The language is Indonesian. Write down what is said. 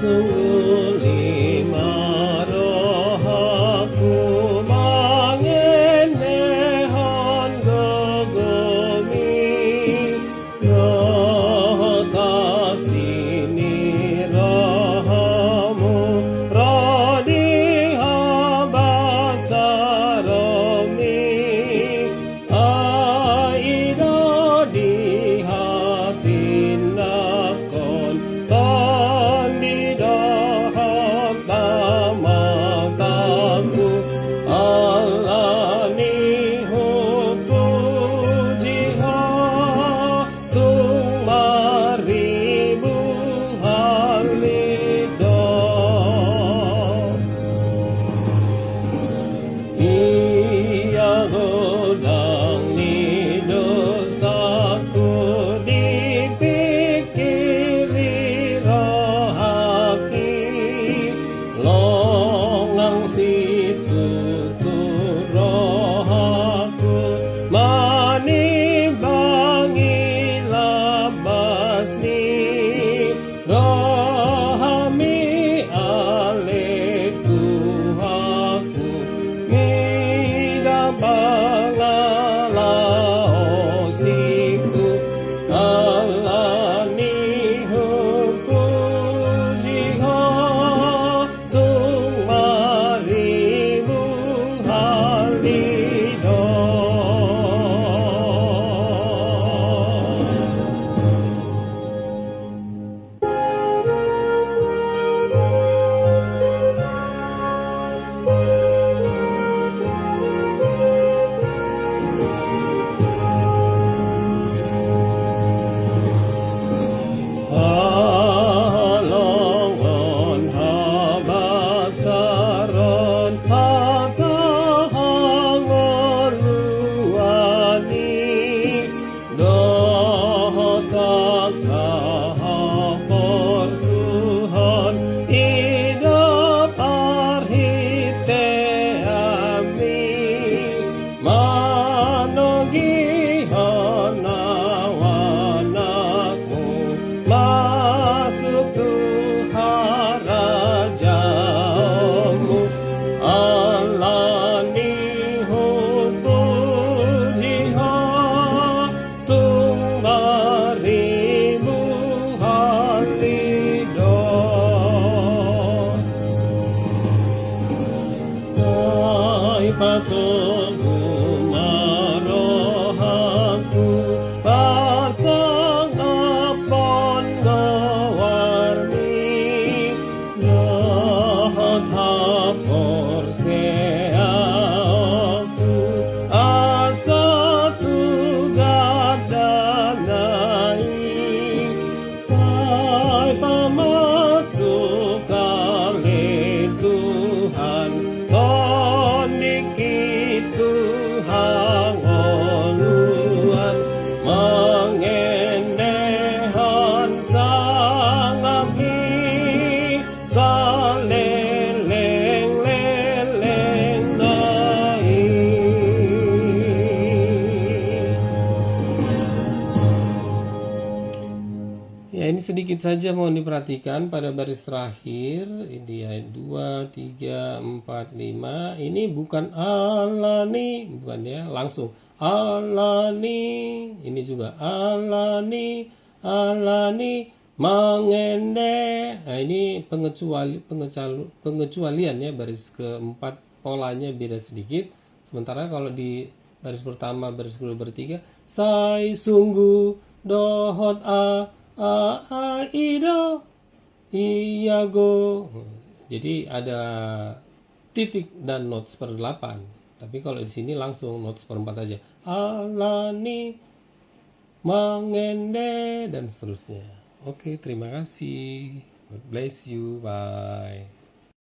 sungguh lima rohaku mangenehon gogomi roh tasini rohamu rodiha basaromi aida di hatinakon tandi dohok tamataku alani hupu jiha tung maribu halido iya godang ni dosaku dipikiri rohaki longang situ tu rohaku mani bangi labasni rohami ale tuhaku mida bangalaosiku alani huku jiha tung maribu halido halongon habasaron hatahangon luani dohotak kahaporsuhon ida parhite ami manogihan awanaku masuk Tuhan rajamu alani hupu jiha tung maribu halido sai patogu marohaku pasang apon gawarni lahat hapor seaku asa tugadanai sai pamasuk kali Tuhan toniki Tuhan oluan mengenehan sangapi saleleng-leleng nai. Ya, ini sedikit saja mohon diperhatikan pada baris terakhir di ayat 2, 3, 4, 5. Ini bukan alani, bukan ya, langsung alani. Ini juga alani, alani mangende. Nah, ini pengecualian ya, baris keempat polanya beda sedikit. Sementara kalau di baris pertama, baris kedua, bertiga, sai sungguh dohot ida iyago. Jadi ada titik dan not seperdelapan. Tapi kalau di sini langsung not seperempat aja. Alani, mangende, dan seterusnya. Oke, terima kasih. God bless you. Bye.